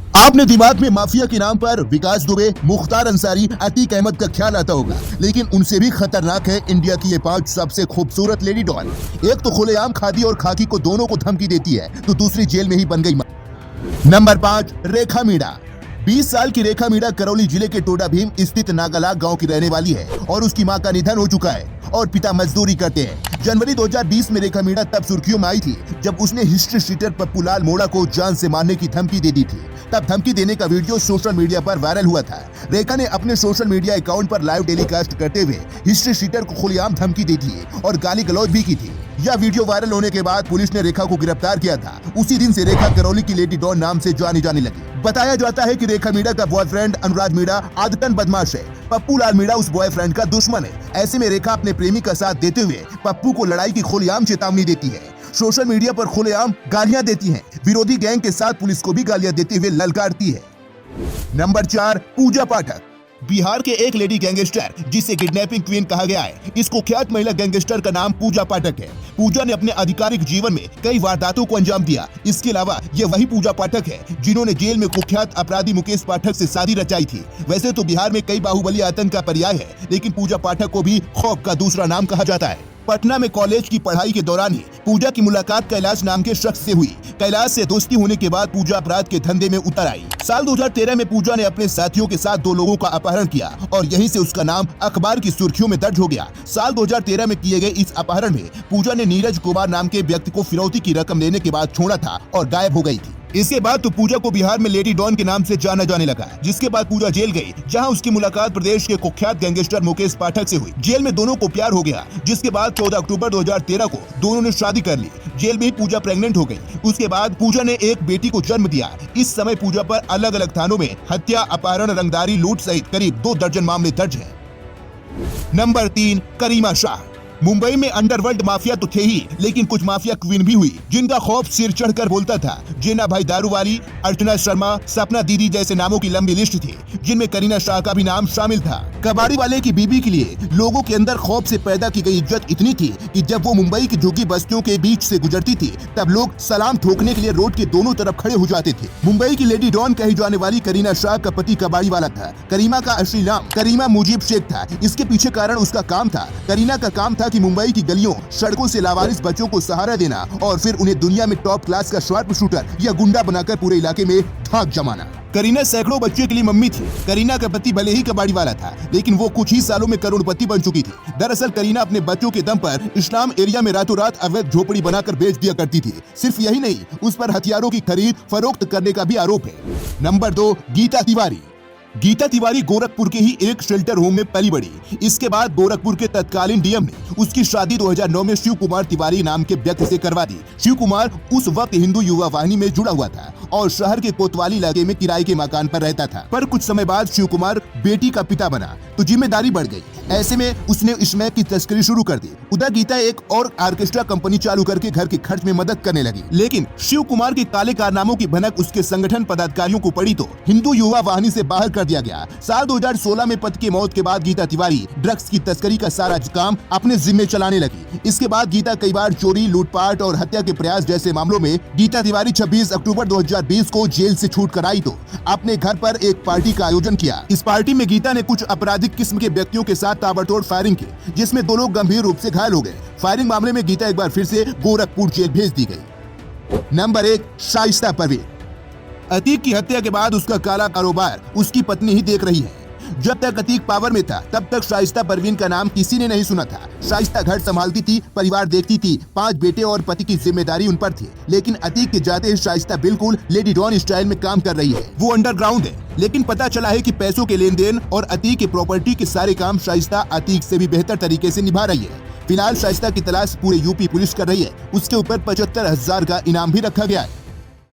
आपने दिमाग में माफिया के नाम पर विकास दुबे, मुख्तार अंसारी, अतीक अहमद का ख्याल आता होगा, लेकिन उनसे भी खतरनाक है इंडिया की ये 5 सबसे खूबसूरत लेडी डॉन। एक तो खुलेआम खादी और खाकी को दोनों को धमकी देती है, तो दूसरी जेल में ही बन गई। नंबर 5, रेखा मीणा। 20 साल की रेखा मीणा करौली जिले के टोडा भीम स्थित नागाला गांव की रहने वाली है और उसकी मां का निधन हो चुका है और पिता मजदूरी करते हैं। जनवरी 2020 में रेखा मीणा तब सुर्खियों में आई थी जब उसने हिस्ट्री शीटर पप्पू लाल मोड़ा को जान से मारने की धमकी दे दी थी। तब धमकी देने का वीडियो सोशल मीडिया पर वायरल हुआ था। रेखा ने अपने सोशल मीडिया अकाउंट पर लाइव टेलीकास्ट करते हुए हिस्ट्री शीटर को खुलेआम धमकी दी थी और गाली गलौज भी की थी। यह वीडियो वायरल होने के बाद पुलिस ने रेखा को गिरफ्तार किया था। उसी दिन से रेखा करौली की लेडी डॉन नाम से जानी जाने लगी। बताया जाता है कि रेखा मीणा का बॉयफ्रेंड अनुराग मीणा आदतन बदमाश है। पप्पू लाल मीणा उस बॉयफ्रेंड का दुश्मन है। ऐसे में रेखा अपने प्रेमी का साथ देते हुए पप्पू को लड़ाई की खुलेआम चेतावनी देती है। सोशल मीडिया पर खुलेआम गालियां देती है। विरोधी गैंग के साथ पुलिस को भी गालियां देते हुए ललकारती है। नंबर 4, पूजा पाठक। बिहार के एक लेडी गैंगस्टर जिसे किडनैपिंग क्वीन कहा गया है, इस कुख्यात महिला गैंगस्टर का नाम पूजा पाठक है। पूजा ने अपने आधिकारिक जीवन में कई वारदातों को अंजाम दिया। इसके अलावा ये वही पूजा पाठक है जिन्होंने जेल में कुख्यात अपराधी मुकेश पाठक से शादी रचाई थी। वैसे तो बिहार में कई बाहुबली आतंक का पर्याय है, लेकिन पूजा पाठक को भी खौफ का दूसरा नाम कहा जाता है। पटना में कॉलेज की पढ़ाई के दौरान ही पूजा की मुलाकात कैलाश नाम के शख्स से हुई। कैलाश से दोस्ती होने के बाद पूजा अपराध के धंधे में उतर आई। साल 2013 में पूजा ने अपने साथियों के साथ 2 लोगों का अपहरण किया और यहीं से उसका नाम अखबार की सुर्खियों में दर्ज हो गया। साल 2013 में किए गए इस अपहरण में पूजा ने नीरज कुमार नाम के व्यक्ति को फिरौती की रकम लेने के बाद छोड़ा था और गायब हो गई थी। इसके बाद तो पूजा को बिहार में लेडी डॉन के नाम से जाना जाने लगा, जिसके बाद पूजा जेल गई, जहां उसकी मुलाकात प्रदेश के कुख्यात गैंगस्टर मुकेश पाठक से हुई। जेल में दोनों को प्यार हो गया, जिसके बाद 14 अक्टूबर 2013 को दोनों ने शादी कर ली। जेल में ही पूजा प्रेग्नेंट हो गई। उसके बाद पूजा ने एक बेटी को जन्म दिया। इस समय पूजा पर अलग अलग थानों में हत्या, अपहरण, रंगदारी, लूट सहित करीब 2 दर्जन मामले दर्ज हैं। नंबर 3, करीमा शाह। मुंबई में अंडरवर्ल्ड माफिया तो थे ही, लेकिन कुछ माफिया क्वीन भी हुई जिनका खौफ सिर चढ़कर बोलता था। जेना भाई दारूवाली, अर्चना शर्मा, सपना दीदी जैसे नामों की लंबी लिस्ट थी, जिनमें करीना शाह का भी नाम शामिल था। कबाड़ी वाले की बीबी के लिए लोगों के अंदर खौफ से पैदा की गई इज्जत इतनी थी कि जब वो मुंबई की झुग्गी बस्तियों के बीच से गुजरती थी, तब लोग सलाम ठोकने के लिए रोड के दोनों तरफ खड़े हो जाते थे। मुंबई की लेडी डॉन कही जाने वाली करीना शाह का पति कबाड़ी वाला था। करीमा का असली नाम करीमा मुजीब शेख था। इसके पीछे कारण उसका काम था। करीना का काम था कि मुंबई की गलियों, सड़कों से लावारिस बच्चों को सहारा देना और फिर उन्हें दुनिया में टॉप क्लास का शार्प शूटर या गुंडा बनाकर पूरे इलाके में धाक जमाना। करीना सैकड़ों बच्चों के लिए मम्मी थी। करीना का पति भले ही कबाड़ी वाला था, लेकिन वो कुछ ही सालों में करोड़पति बन चुकी थी। दरअसल करीना अपने बच्चों के दम पर इस्लाम एरिया में रातों रात अवैध झोपड़ी बनाकर बेच दिया करती थी। सिर्फ यही नहीं, उस पर हथियारों की खरीद फरोख्त करने का भी आरोप है। नंबर 2, गीता तिवारी। गीता तिवारी गोरखपुर के ही एक शेल्टर होम में पली बड़ी। इसके बाद गोरखपुर के तत्कालीन डीएम ने उसकी शादी 2009 में शिव कुमार तिवारी नाम के व्यक्ति से करवा दी। शिव कुमार उस वक्त हिंदू युवा वाहिनी में जुड़ा हुआ था और शहर के कोतवाली इलाके में किराए के मकान पर रहता था। पर कुछ समय बाद शिव कुमार बेटी का पिता बना तो जिम्मेदारी बढ़ गई। ऐसे में उसने स्मैक की तस्करी शुरू कर दी। उधर गीता एक और ऑर्केस्ट्रा कंपनी चालू करके घर के खर्च में मदद करने लगी। लेकिन शिव कुमार के काले कारनामों की भनक उसके संगठन पदाधिकारियों को पड़ी तो हिंदू युवा वाहिनी से बाहर कर दिया गया। साल 2016 में पति की मौत के बाद गीता तिवारी ड्रग्स की तस्करी का सारा काम अपने जिम्मे चलाने लगी। इसके बाद गीता कई बार चोरी, लूटपाट और हत्या के प्रयास जैसे मामलों में गीता तिवारी 26 अक्टूबर 2020 को जेल से छूट कर आई तो अपने घर पर एक पार्टी का आयोजन किया। इस पार्टी में गीता ने कुछ आपराधिक किस्म के व्यक्तियों के साथ ताबड़तोड़ फायरिंग की, जिसमें 2 लोग गंभीर रूप से घायल हो गए। फायरिंग मामले में गीता एक बार फिर से गोरखपुर जेल भेज दी गई। नंबर 1, शाइस्ता परवीन। अतीक की हत्या के बाद उसका काला कारोबार उसकी पत्नी ही देख रही है। जब तक अतीक पावर में था, तब तक शाइस्ता परवीन का नाम किसी ने नहीं सुना था। शाइस्ता घर संभालती थी, परिवार देखती थी, 5 बेटे और पति की जिम्मेदारी उन पर थी। लेकिन अतीक के जाते ही शाइस्ता बिल्कुल लेडी डॉन स्टाइल में काम कर रही है। वो अंडरग्राउंड है, लेकिन पता चला है कि पैसों के लेन देन और अतीक की प्रॉपर्टी के सारे काम शाइस्ता अतीक से भी बेहतर तरीके से निभा रही है। फिलहाल शाइस्ता की तलाश पूरे यूपी पुलिस कर रही है। उसके ऊपर 75,000 का इनाम भी रखा गया है।